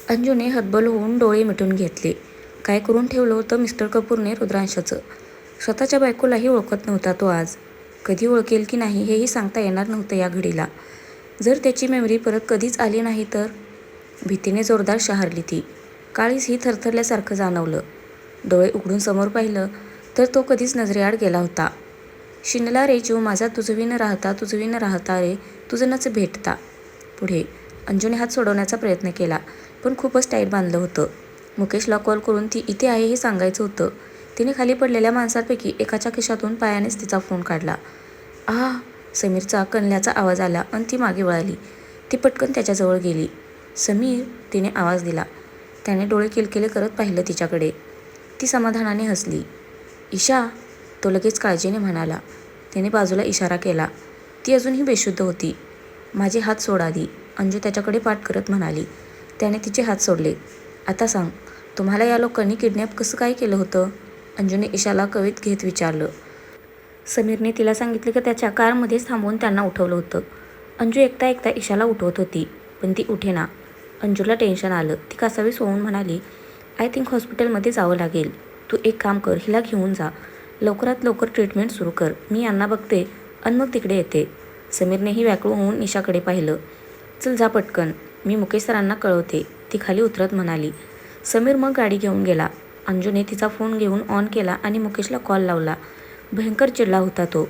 अंजूने हतबल होऊन डोळे मिटून घेतले. काय करून ठेवलं होतं मिस्टर कपूरने रुद्रांशाचं? स्वतःच्या बायकोलाही ओळखत नव्हता तो आज. कधी ओळखेल की नाही हेही सांगता येणार नव्हतं या घडीला. जर त्याची मेमरी परत कधीच आली नाही तर? भीतीने जोरदार शहारली ती. काळीजही थरथरल्यासारखं जाणवलं. डोळे उघडून समोर पाहिलं तर तो कधीच नजरेआड गेला होता. शिनला रे जीव माझा तुझविन राहता रे तुझनच भेटता. पुढे अंजूने हात सोडवण्याचा प्रयत्न केला, पण खूपच टाईट बांधलं होतं. मुकेशला कॉल करून ती इथे आहे हे सांगायचं होतं. तिने खाली पडलेल्या माणसांपैकी एकाच्या खिशातून पायानेच तिचा फोन काढला. आह! समीरचा कणल्याचा आवाज आला आणि ती मागे वळाली. ती पटकन त्याच्याजवळ गेली. समीर! तिने आवाज दिला. त्याने डोळे किलकिले करत पाहिलं तिच्याकडे. ती समाधानाने हसली. ईशा! तो लगेच काळजीने म्हणाला. तिने बाजूला इशारा केला. ती अजूनही बेशुद्ध होती. माझे हात सोड आधी, अंजू त्याच्याकडे पाठ करत म्हणाली. त्याने तिचे हात सोडले. आता सांग, तुम्हाला या लोकांनी किडनॅप कसं काय केलं होतं? अंजूने ईशाला कवेत घेत विचारलं. समीरने तिला सांगितले की त्याच्या कारमध्येच थांबवून त्यांना उठवलं होतं. अंजू एकता एकता ईशाला उठवत होती, पण ती उठेना. अंजूला टेन्शन आलं. ती कासावीस होऊन म्हणाली, आय थिंक हॉस्पिटलमध्ये जावं लागेल. तू एक काम कर, हिला घेऊन जा. लवकरात लवकर ट्रीटमेंट सुरू कर. मी यांना बघते आणि मग तिकडे येते. समीरनेही व्याकुळ होऊन ईशाकडे पाहिलं. चल जा पटकन, मी मुकेश सरांना कळवते, ती खाली उतरत म्हणाली. समीर मग गाडी घेऊन गेला. अंजूने तिचा फोन घेऊन ऑन केला आणि मुकेशला कॉल लावला. भयंकर चिडला होता तो.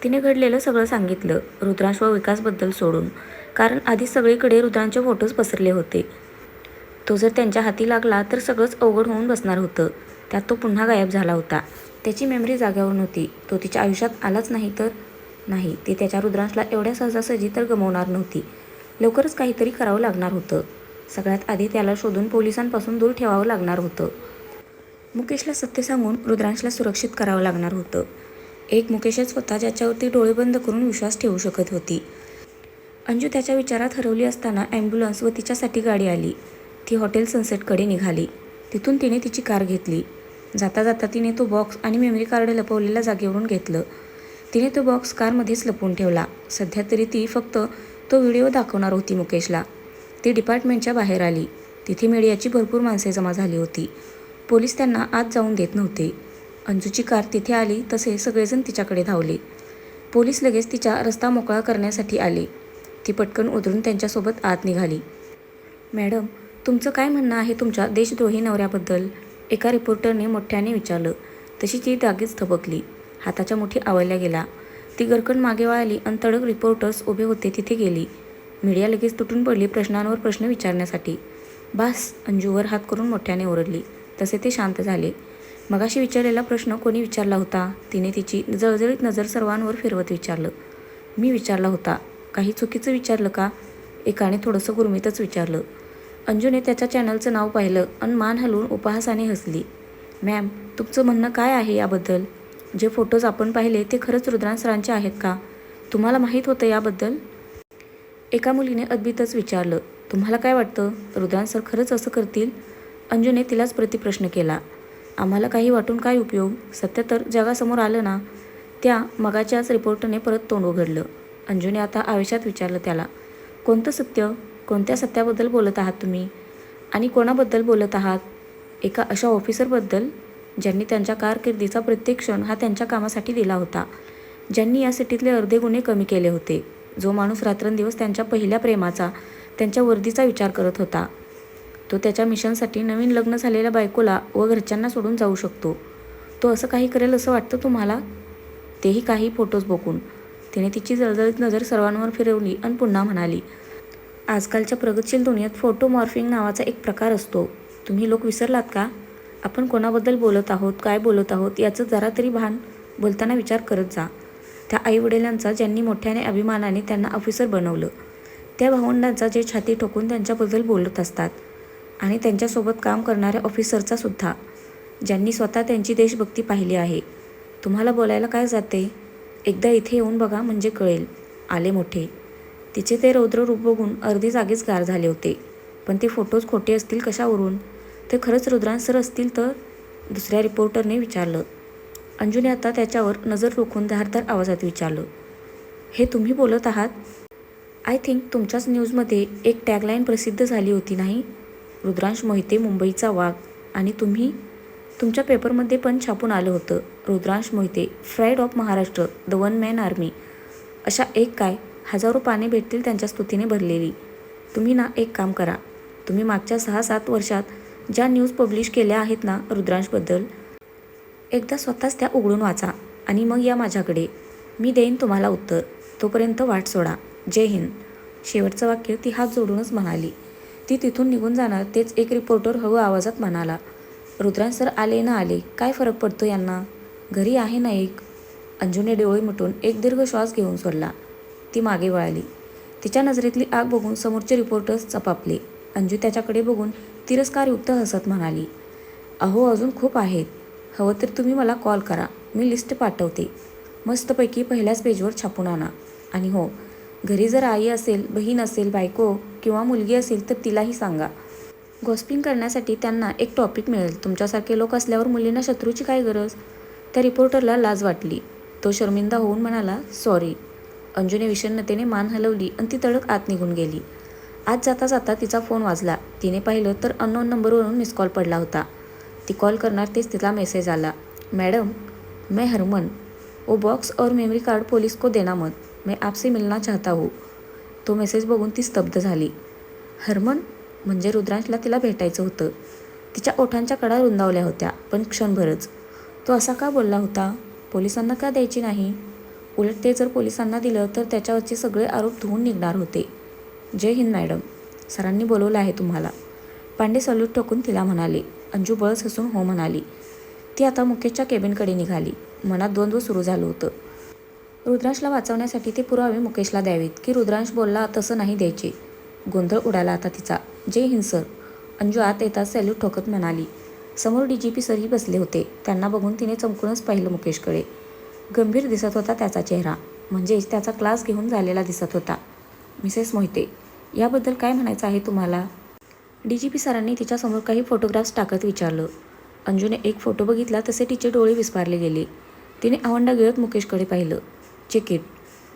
तिने घडलेलं सगळं सांगितलं, रुद्रांश व विकासबद्दल सोडून, कारण आधी सगळीकडे रुद्रांचे फोटोज पसरले होते. तो जर त्यांच्या हाती लागला तर सगळंच अवघड होऊन बसणार होतं. त्यात तो पुन्हा गायब झाला होता. त्याची मेमरी जाग्यावर नव्हती. तो तिच्या आयुष्यात आलाच नाही तर? नाही, ती त्याच्या रुद्रांशला एवढ्या सहजासहजी तर गमावणार नव्हती. लवकरच काहीतरी करावं लागणार होतं. सगळ्यात आधी त्याला शोधून पोलिसांपासून दूर ठेवावं लागणार होतं. मुकेशला सत्य सांगून रुद्रांशला सुरक्षित करावं लागणार होतं. एक मुकेशच स्वतः ज्याच्यावरती डोळे बंद करून विश्वास ठेवू शकत होती. अंजू त्याच्या विचारात हरवली असताना ॲम्ब्युलन्स व तिच्यासाठी गाडी आली. ती हॉटेल सनसेटकडे निघाली. तिथून तिने तिची कार घेतली. जाता जाता तिने तो बॉक्स आणि मेमरी कार्ड लपवलेल्या जागेवरून घेतलं. तिने तो बॉक्स कारमध्येच लपवून ठेवला. सध्या तरी ती फक्त तो व्हिडिओ दाखवणार होती मुकेशला. ती डिपार्टमेंटच्या बाहेर आली. तिथे मीडियाची भरपूर माणसे जमा झाली होती. पोलीस त्यांना आत जाऊन देत नव्हते. अंजूची कार तिथे आली तसे सगळेजण तिच्याकडे धावले. पोलीस लगेच तिचा रस्ता मोकळा करण्यासाठी आले. ती पटकन उतरून त्यांच्यासोबत आत निघाली. मॅडम, तुमचं काय म्हणणं आहे तुमच्या देशद्रोही नवऱ्याबद्दल? एका रिपोर्टरने मोठ्याने विचारलं. तशी ती जागीच थबकली. हाताच्या मुठी आवळल्या गेला. ती गरकन मागे वळाली आणि तडक रिपोर्टर्स उभे होते तिथे गेली. मीडिया लगेच तुटून पडली प्रश्नांवर प्रश्न विचारण्यासाठी. बास, अंजूवर हात करून मोठ्याने ओरडली. तसे ते शांत झाले. मगाशी विचारलेला प्रश्न कोणी विचारला होता? तिने तिची जळजळीत नजर सर्वांवर फिरवत विचारलं. मी विचारला होता. काही चुकीचं विचारलं का? एकाने थोडंसं गुरमीतच विचारलं. अंजूने त्याच्या चॅनलचं नाव पाहिलं आणि मान हलवून उपहासाने हसली. मॅम, तुमचं म्हणणं काय आहे याबद्दल? जे फोटोज आपण पाहिले ते खरंच रुद्रांश सरांचे आहेत का? तुम्हाला माहीत होतं याबद्दल? एका मुलीने अद्भुतच विचारलं. तुम्हाला काय वाटतं, रुद्रांश सर खरंच असं करतील? अंजूने तिलाच प्रतिप्रश्न केला. आम्हाला काही वाटून काय उपयोग? सत्य तर जगासमोर आलं ना? त्या मगाच्याच रिपोर्टरने परत तोंड उघडलं. अंजूने आता आवेशात विचारलं त्याला. कोणतं सत्य? कोणत्या सत्याबद्दल बोलत आहात तुम्ही? आणि कोणाबद्दल बोलत आहात? एका अशा ऑफिसरबद्दल ज्यांनी त्यांच्या कारकिर्दीचा प्रत्येक क्षण हा त्यांच्या कामासाठी दिला होता. ज्यांनी या सिटीतले अर्धे गुन्हे कमी केले होते. जो माणूस रात्रंदिवस त्यांच्या पहिल्या प्रेमाचा, त्यांच्या वर्दीचा विचार करत होता. तो त्याच्या मिशनसाठी नवीन लग्न झालेल्या बायकोला व घरच्यांना सोडून जाऊ शकतो. तो असं काही करेल असं वाटतं तुम्हाला? तेही काही फोटोज बघून. तिने तिची जळजळीत नजर सर्वांवर फिरवली आणि पुन्हा म्हणाली. आजकालच्या प्रगतशील दुनियेत फोटो मॉर्फिंग नावाचा एक प्रकार असतो. तुम्ही लोक विसरलात का? आपण कोणाबद्दल बोलत आहोत, काय बोलत आहोत याचं जरा तरी भान बोलताना विचार करत जा. त्या आईवडिलांचा ज्यांनी मोठ्याने अभिमानाने त्यांना ऑफिसर बनवलं. त्या भावंडांचा जे छाती ठोकून त्यांच्याबद्दल बोलत असतात. आणि त्यांच्यासोबत काम करणाऱ्या ऑफिसरचा सुद्धा, ज्यांनी स्वतः त्यांची देशभक्ती पाहिली आहे. तुम्हाला बोलायला काय जाते? एकदा इथे येऊन बघा म्हणजे कळेल. आले मोठे. तिचे ते रौद्र रूप बघून अर्धे जागेच गार झाले होते. पण ते फोटोज खोटे असतील कशावरून? ते खरंच रुद्रांश सर असतील तर? दुसऱ्या रिपोर्टरने विचारलं. अंजूने आता त्याच्यावर नजर रोखून धारदार आवाजात विचारलं. हे तुम्ही बोलत आहात? आय थिंक तुमच्याच न्यूजमध्ये एक टॅगलाईन प्रसिद्ध झाली होती नाही? रुद्रांश मोहिते मुंबईचा वाघ आणि तुम्ही तुमच्या पेपरमध्ये पण छापून आलं होतं. Rudransh Mohite fried of Maharashtra, the one man army. अशा एक काय हजारो पाने भेटतील त्यांच्या स्तुतीने भरलेली. तुम्ही ना एक काम करा, तुम्ही मागच्या 6-7 वर्षात ज्या न्यूज पब्लिश केल्या आहेत ना रुद्रांशबद्दल, एकदा स्वतःच त्या उघडून वाचा आणि मग या माझ्याकडे. मी देईन तुम्हाला उत्तर. तोपर्यंत वाट सोडा. जय हिंद. शेवटचं वाक्य ती हात जोडूनच म्हणाली. ती तिथून निघून जाणार तेच एक रिपोर्टर हळू आवाजात म्हणाला, रुद्रांश सर आले ना आले, काय फरक पडतो यांना? घरी आहे ना एक. अंजूने डोळे मिटून एक दीर्घ श्वास घेऊन सोडला. ती मागे वळाली. तिच्या नजरेतली आग बघून समोरचे रिपोर्टर्स चपापले. अंजू त्याच्याकडे बघून तिरस्कारयुक्त हसत म्हणाली, अहो अजून खूप आहेत. हवं तर तुम्ही मला कॉल करा, मी लिस्ट पाठवते. मस्तपैकी पहिल्याच पेजवर छापून आणा. आणि हो, घरी जर आई असेल, बहीण असेल, बायको किंवा मुलगी असेल तर तिलाही सांगा. गॉसिपिंग करण्यासाठी त्यांना एक टॉपिक मिळेल. तुमच्यासारखे लोक असल्यावर मुलींना शत्रूची काय गरज? त्या रिपोर्टरला लाज वाटली. तो शर्मिंदा होऊन म्हणाला, सॉरी. अंजूने विषण्णतेने मान हलवली आणि ती तडक आत निघून गेली. आत जाता जाता तिचा फोन वाजला. तिने पाहिलं तर अननोन नंबरवरून मिस कॉल पडला होता. ती कॉल करणार तेच तिला मेसेज आला, मैडम मैं हरमन, वो बॉक्स और मेमरी कार्ड पुलिस को देना मत, मैं आपसे मिलना चाहता हूँ. तो मेसेज बघून ती स्तब्ध झाली. हरमन म्हणजे रुद्रांशला तिला भेटायचं होतं. तिच्या ओठांच्या कडा रुंदावल्या होत्या, पण क्षणभरच. तो असा का बोलला होता? पोलिसांना का द्यायची नाही? उलट ते जर पोलिसांना दिलं तर त्याच्यावरचे सगळे आरोप धुवून निघणार होते. जय हिंद मॅडम, सरांनी बोलवलं आहे तुम्हाला. पांडे सल्यूट ठोकून तिला म्हणाले. अंजू बळस हसून हो म्हणाली. ती आता मुकेशच्या केबिनकडे निघाली. मनात द्वंद्व सुरू झालं होतं. रुद्रांशला वाचवण्यासाठी ते पुरावे मुकेशला द्यावेत की रुद्रांश बोलला तसं नाही द्यायचे. गोंधळ उडाला आता तिचा. जय हिंद सर, अंजू आत येताच सॅल्यूट ठोकत म्हणाली. समोर DGP सरही बसले होते. त्यांना बघून तिने चमकूनच पाहिलं मुकेशकडे. गंभीर दिसत होता त्याचा चेहरा, म्हणजेच त्याचा क्लास घेऊन झालेला दिसत होता. मिसेस मोहिते, याबद्दल काय म्हणायचं आहे तुम्हाला? DGP सरांनी तिच्यासमोर काही फोटोग्राफ्स टाकत विचारलं. अंजूने एक फोटो बघितला तसे तिचे डोळे विस्फारले गेले. तिने आवंडा गिळत मुकेशकडे पाहिलं. चेक इट,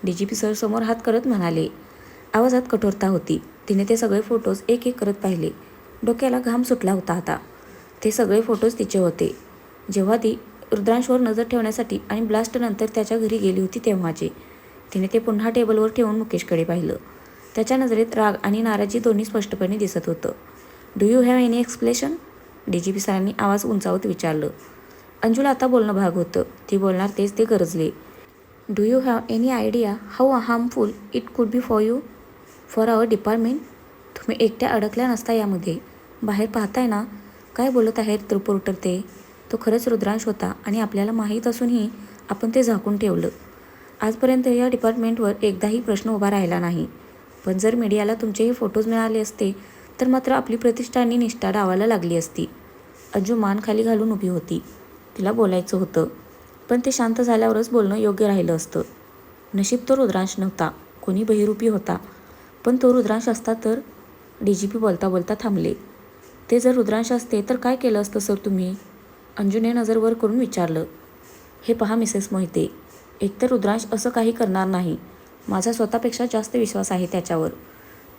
DGP सर समोर हात करत म्हणाले. आवाजात कठोरता होती. तिने ते सगळे फोटोज एक एक करत पाहिले. डोक्याला घाम सुटला होता आता. ते सगळे फोटोज तिचे होते. जेव्हा ती रुद्रांशवर नजर ठेवण्यासाठी आणि ब्लास्टनंतर त्याच्या घरी गेली होती तेव्हाचे. तिने ते पुन्हा टेबलवर ठेवून मुकेशकडे पाहिलं. त्याच्या नजरेत राग आणि नाराजी दोन्ही स्पष्टपणे दिसत होतं. Do you have any explanation? DGP सरांनी आवाज उंचावत विचारलं. अंजूला आता बोलणं भाग होतं. ती बोलणार तेच ते गरजले. Do you have any idea how harmful it could be for you, for our department? तुम्ही एकट्या अडकल्या नसता यामध्ये. बाहेर पाहताय ना काय बोलत आहेत रिपोर्टर ते. तो खरंच रुद्रांश होता आणि आपल्याला माहीत असूनही आपण ते झाकून ठेवलं. आजपर्यंत या डिपार्टमेंटवर एकदाही प्रश्न उभा राहिला नाही. पण जर मीडियाला तुमचेही फोटोज मिळाले असते तर मात्र आपली प्रतिष्ठा आणि निष्ठा डावाला लागली असती. अंजू मान खाली घालून उभी होती. तिला बोलायचं होतं, पण ते शांत झाल्यावरच बोलणं योग्य राहिलं असतं. नशीब तो रुद्रांश नव्हता, कोणी बहिरूपी होता. पण तो रुद्रांश असता तर? DGP बोलता बोलता थांबले. ते जर रुद्रांश असते तर काय केलं असतं सर तुम्ही? अंजूने नजर वर करून विचारलं. हे पहा मिसेस मोहिते, एकतर रुद्रांश असं काही करणार नाही. माझा स्वतःपेक्षा जास्त विश्वास आहे त्याच्यावर.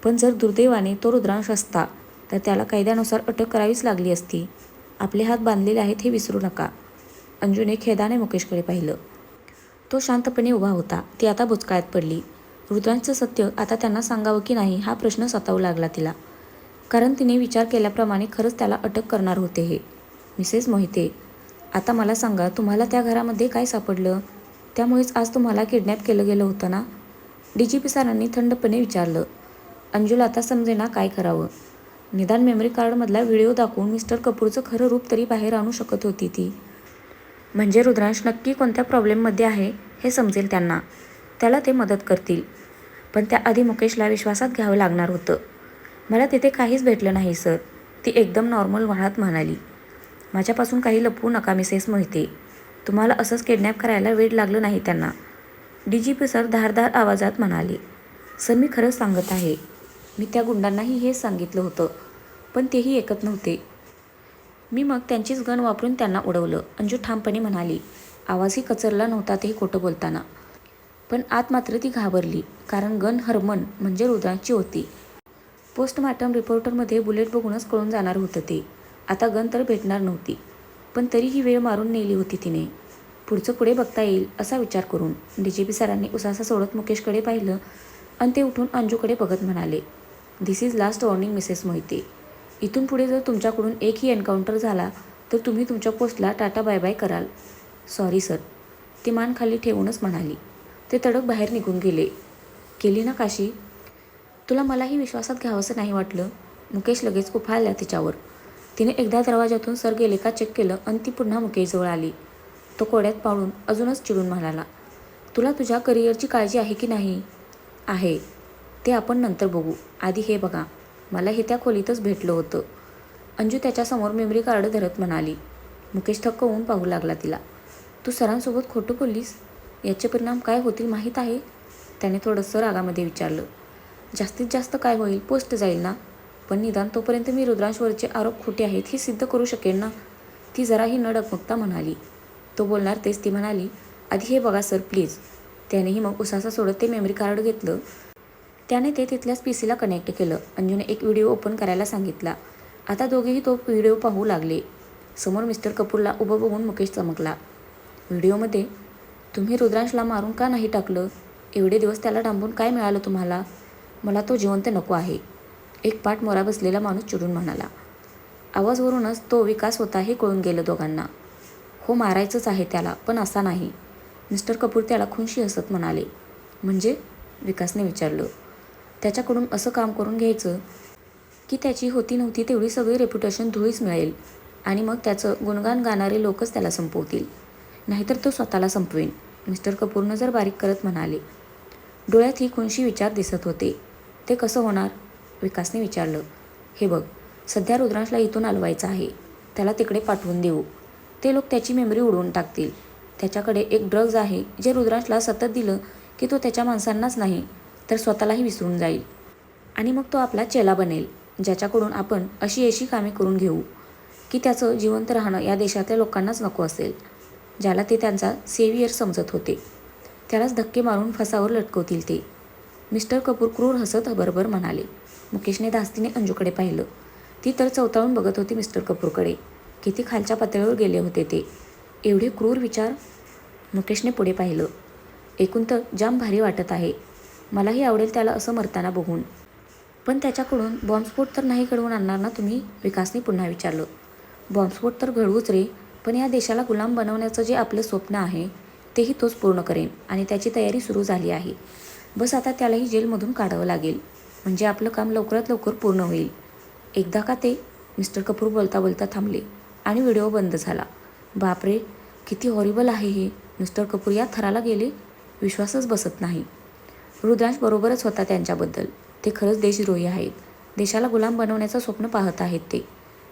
पण जर दुर्दैवाने तो रुद्रांश असता तर त्याला कायद्यानुसार अटक करावीच लागली असती. आपले हात बांधलेले आहेत हे विसरू नका. अंजूने खेदाने मुकेशकडे पाहिलं. तो शांतपणे उभा होता. ती आता बुचकाळ्यात पडली. रुद्रांशचं सत्य आता त्यांना सांगावं की नाही हा प्रश्न सतावू लागला तिला. कारण तिने विचार केल्याप्रमाणे खरंच त्याला अटक करणार होते हे. मिसेस मोहिते, आता मला सांगा, तुम्हाला त्या घरामध्ये काय सापडलं? त्यामुळेच आज तुम्हाला किडनॅप केलं गेलं होतं ना? DGP सरांनी थंडपणे विचारलं. अंजूला आता समजेना काय करावं. निदान मेमरी कार्डमधला व्हिडिओ दाखवून मिस्टर कपूरचं खरं रूप तरी बाहेर आणू शकत होती ती. म्हणजे रुद्रांश नक्की कोणत्या प्रॉब्लेममध्ये आहे हे समजेल त्यांना. त्याला ते मदत करतील. पण त्याआधी मुकेशला विश्वासात घ्यावं लागणार होतं. मला तिथे काहीच भेटलं नाही सर, ती एकदम नॉर्मल वाहात म्हणाली. माझ्यापासून काही लपवू नका मिसेस मोहिते. तुम्हाला असंच किडनॅप करायला वेळ लागलं नाही त्यांना. DGP सर धारदार आवाजात म्हणाले. सर मी खरंच सांगत आहे. मी त्या गुंडांनाही हेच सांगितलं होतं, पण तेही ऐकत नव्हते. मी मग त्यांचीच गन वापरून त्यांना उडवलं. अंजू ठामपणे म्हणाली. आवाजही कचरला नव्हता तेही खोटं बोलताना. पण आत मात्र ती घाबरली, कारण गन हरमन म्हणजे रुद्रांची होती. पोस्टमॉर्टम रिपोर्टरमध्ये बुलेट बघूनच कळून जाणार होतं ते. आता गन तर भेटणार नव्हती, पण तरी ही वेळ मारून नेली होती तिने. पुढचं पुढे बघता येईल असा विचार करून DGP सरांनी उसासा सोडत मुकेशकडे पाहिलं आणि ते उठून अंजूकडे बघत म्हणाले, "this is last warning Mrs Mohite. इथून पुढे जर तुमच्याकडून एकही एन्काउंटर झाला तर तुम्ही तुमच्या पोस्टला टाटा बाय बाय कराल." "सॉरी सर," ती मान खाली ठेवूनच म्हणाली. ते तडक बाहेर निघून गेले. "केली ना काशी? तुला मलाही विश्वासात घ्यावंसं नाही वाटलं?" मुकेश लगेच उफाळला तिच्यावर. तिने एकदा दरवाजातून सर गेले का चेक केलं आणि ती पुन्हा मुकेशजवळ आली. तो कोड्यात पाडून अजूनच चिडून म्हणाला, "तुला तुझ्या करिअरची काळजी आहे की नाही?" "आहे. ते आपण नंतर बघू. आधी हे बघा, मला हे त्या खोलीतच भेटलं होतं." अंजू त्याच्यासमोर मेमरी कार्ड धरत म्हणाली. मुकेश थक्क होऊन पाहू लागला तिला. "तू सरांसोबत खोटं बोललीस? याचे परिणाम काय होतील माहीत आहे?" त्याने थोडंसं रागामध्ये विचारलं. "जास्तीत जास्त काय होईल? पोस्ट जाईल ना. पण निदान तोपर्यंत मी रुद्रांशवरचे आरोप खोटे आहेत हे सिद्ध करू शकेन ना." ती जराही न डगमगता म्हणाली. तो बोलणार तेच ती म्हणाली, "आधी हे बघा सर प्लीज." त्यानेही मग उसासा सोडत ते मेमरी कार्ड घेतलं. त्याने ते तिथल्याच PCला कनेक्ट केलं. अंजूने एक व्हिडिओ ओपन करायला सांगितला. आता दोघेही तो व्हिडिओ पाहू लागले. समोर मिस्टर कपूरला उभं बघून मुकेश चमकला. व्हिडिओमध्ये, "तुम्ही रुद्रांशला मारून का नाही टाकलं? एवढे दिवस त्याला डांबून काय मिळालं तुम्हाला? मला तो जिवंत नको आहे." एक पाठ मोरा बसलेला माणूस चिडून म्हणाला. आवाजवरूनच तो विकास होता हे कळून गेलं दोघांना. "हो, मारायचंच आहे त्याला, पण असा नाही." मिस्टर कपूर त्याला खुनशी हसत म्हणाले. "म्हणजे?" विकासने विचारलं. "त्याच्याकडून असं काम करून घ्यायचं की त्याची होती नव्हती तेवढी सगळी रेप्युटेशन धुळीस मिळेल आणि मग त्याचं गुणगान गाणारे लोकच त्याला संपवतील. नाहीतर तो स्वतःला संपवेन." मिस्टर कपूर नजर बारीक करत म्हणाले. डोळ्यात ही खुनशी विचार दिसत होते. "ते कसं होणार?" विकासने विचारलं. "हे बघ, सध्या रुद्रांशला इथून हलवायचं आहे. त्याला तिकडे पाठवून देऊ. ते लोक त्याची मेमरी उडवून टाकतील. त्याच्याकडे एक ड्रग्ज आहे जे रुद्रांशला सतत दिलं की तो त्याच्या माणसांनाच नाही तर स्वतःलाही विसरून जाईल. आणि मग तो आपला चेला बनेल, ज्याच्याकडून आपण अशी कामे करून घेऊ की त्याचं जिवंत राहणं या देशातल्या लोकांनाच नको असेल. ज्याला ते त्यांचा सेव्हियर समजत होते, त्यालाच धक्के मारून फासावर लटकवतील ते." मिस्टर कपूर क्रूर हसत बरोबर म्हणाले. मुकेशने धास्तीने अंजूकडे पाहिलं. ती तर चवताळून बघत होती मिस्टर कपूरकडे. किती खालच्या पातळीवर गेले होते ते. एवढे क्रूर विचार? मुकेशने पुढे पाहिलं. "एकूण तर जाम भारी वाटत आहे. मलाही आवडेल त्याला असं मरताना बघून. पण त्याच्याकडून बॉम्बस्फोट तर नाही घडवून आणणार ना तुम्ही?" विकासने पुन्हा विचारलं. "बॉम्बस्फोट तर घडवूच रे, पण या देशाला गुलाम बनवण्याचं जे आपलं स्वप्न आहे तेही तोच पूर्ण करेन आणि त्याची तयारी सुरू झाली आहे. बस आता त्यालाही जेलमधून काढावं लागेल, म्हणजे आपलं काम लवकरात लवकर पूर्ण होईल." "एकदा का ते?" मिस्टर कपूर बोलता बोलता थांबले आणि व्हिडिओ बंद झाला. "बापरे, किती हॉरिबल आहे हे." मिस्टर कपूर या थराला गेले. विश्वासच बसत नाही. रुद्रांश बरोबरच होता त्यांच्याबद्दल. ते खरंच देशद्रोही आहेत. देशाला गुलाम बनवण्याचं स्वप्न पाहत आहेत ते.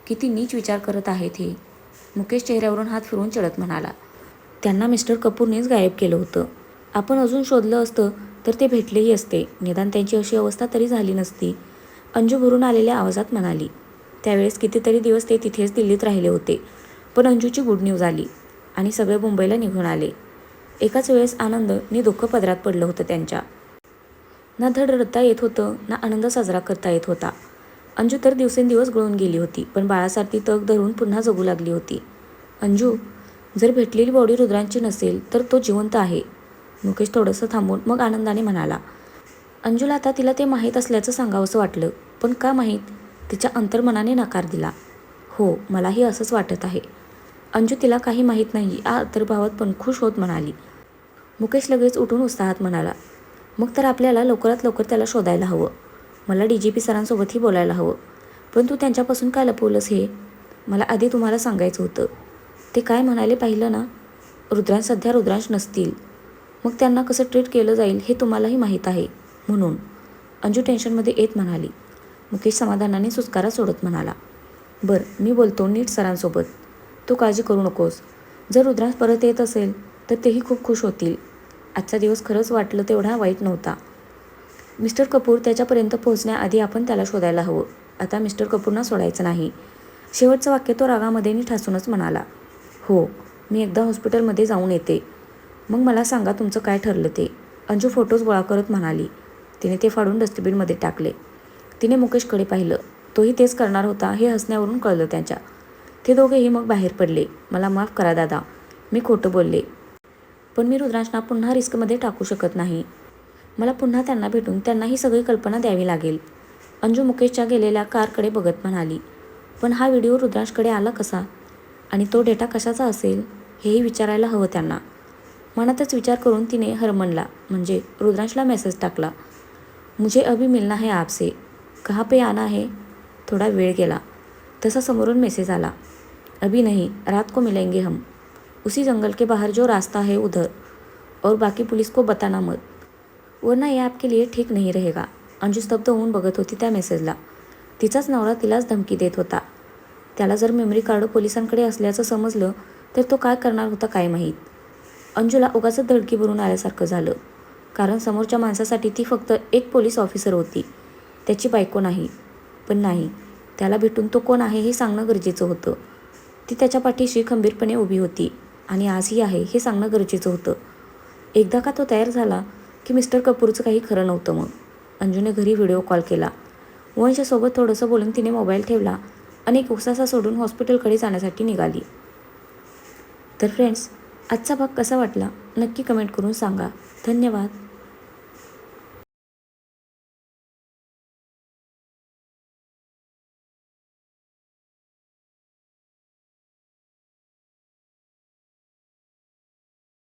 किती नीच विचार करत आहेत हे. मुकेश चेहऱ्यावरून हात फिरवून चिडत म्हणाला. "त्यांना मिस्टर कपूरनेच गायब केलं होतं. आपण अजून शोधलं असतं तर ते भेटलेही असते. निदान त्यांची अशी अवस्था तरी झाली नसती." अंजू भरून आलेल्या आवाजात म्हणाली. त्यावेळेस कितीतरी दिवस ते तिथेच दिल्लीत राहिले होते. पण अंजूची गुड न्यूज आली आणि सगळे मुंबईला निघून आले. एकाच वेळेस आनंद नि दुःख पदरात पडलं होतं त्यांच्या. ना धड रडता येत होतं ना आनंद साजरा करता येत होता. अंजू तर दिवसेंदिवस गळून गेली होती, पण बाळासारखी तग धरून पुन्हा जगू लागली होती. "अंजू, जर भेटलेली बॉडी रुद्रांची नसेल तर तो जिवंत आहे." मुकेश थोडंसं थांबून मग आनंदाने म्हणाला. अंजूला आता तिला ते माहीत असल्याचं सांगावंसं वाटलं. पण का माहीत? तिच्या अंतर्मनाने नकार दिला. "हो, मलाही असंच वाटत आहे." अंजू तिला काही माहीत नाही या अंतर्भावात पण खुश होत म्हणाली. मुकेश लगेच उठून उत्साहात म्हणाला. "मग तर आपल्याला लवकरात लवकर त्याला शोधायला हवं. मला DGP सरांसोबतही बोलायला हवं. पण तू त्यांच्यापासून काय लपवलंस हे? मला आधी तुम्हाला सांगायचं होतं." "ते काय म्हणाले पाहिलं ना? सध्या रुद्रांश नसतील. मग त्यांना कसं ट्रीट केलं जाईल हे तुम्हालाही माहीत आहे म्हणून." अंजू टेन्शनमध्ये येत म्हणाली. मुकेश समाधानाने सुस्कारा सोडत म्हणाला. "बरं, मी बोलतो नीट सरांसोबत. तू काळजी करू नकोस. जर रुद्रांश परत येत असेल तर तेही खूप खुश होतील. आजचा दिवस खरंच वाटलं तेवढा वाईट नव्हता. मिस्टर कपूर त्याच्यापर्यंत पोहोचण्याआधी आपण त्याला शोधायला हवं. आता मिस्टर कपूरना सोडायचं नाही." शेवटचं वाक्य तो रागामध्ये नि ठासूनच म्हणाला. "हो, मी एकदा हॉस्पिटलमध्ये जाऊन येते. मग मला सांगा तुमचं काय ठरलं ते." अंजू फोटोज गोळा करत म्हणाली. तिने ते फाडून डस्टबिनमध्ये टाकले. तिने मुकेशकडे पाहिलं. तोही तेच करणार होता हे हसण्यावरून कळलं त्यांच्या. ते दोघेही मग बाहेर पडले. मला माफ करा दादा, मी खोटं बोलले. पण मी रुद्रांशना पुन्हा रिस्कमध्ये टाकू शकत नाही. मला पुन्हा त्यांना भेटून त्यांना ही सगळी कल्पना द्यावी लागेल. अंजू मुकेशच्या गेलेल्या कारकडे बघत म्हणाली. पण हा व्हिडिओ रुद्रांशकडे आला कसा? आणि तो डेटा कशाचा असेल हेही विचारायला हवं त्यांना. मनातच विचार करून तिने हरमनला म्हणजे रुद्रांशला मेसेज टाकला. मुझे अभी मिलना है आपसे, कहाँ पे आना है? थोडा वेळ गेला तसा समोरून मेसेज आला. अभी नहीं, रात को मिलेंगे हम, उसी जंगल के बाहर जो रास्ता है उधर, और बाकी पुलिस को बताना मत, वरना ये आपके लिए ठीक नहीं रहेगा. अंजू स्तब्ध होऊन बघत होती त्या मेसेजला. तिचाच नवरा तिलाच धमकी देत होता. त्याला जर मेमरी कार्ड पोलिसांकडे असल्याचं समजलं तर तो काय करणार होता काय माहीत. अंजूला उगाच धडकी भरून आल्यासारखं झालं. कारण समोरच्या माणसासाठी ती फक्त एक पोलीस ऑफिसर होती, त्याची बायको नाही. पण नाही, त्याला भेटून तो कोण आहे हे सांगणं गरजेचं होतं. ती त्याच्या पाठीशी खंबीरपणे उभी होती आणि आजही आहे हे सांगणं गरजेचं होतं. एकदा का तो तयार झाला की मिस्टर कपूरचं काही खरं नव्हतं. मग अंजूने घरी व्हिडिओ कॉल केला. वंशसोबत थोडंसं बोलून तिने मोबाईल ठेवला आणि उसासा सोडून हॉस्पिटलकडे जाण्यासाठी निघाली. तर फ्रेंड्स, आजचा भाग कसा वाटला नक्की कमेंट करून सांगा. धन्यवाद.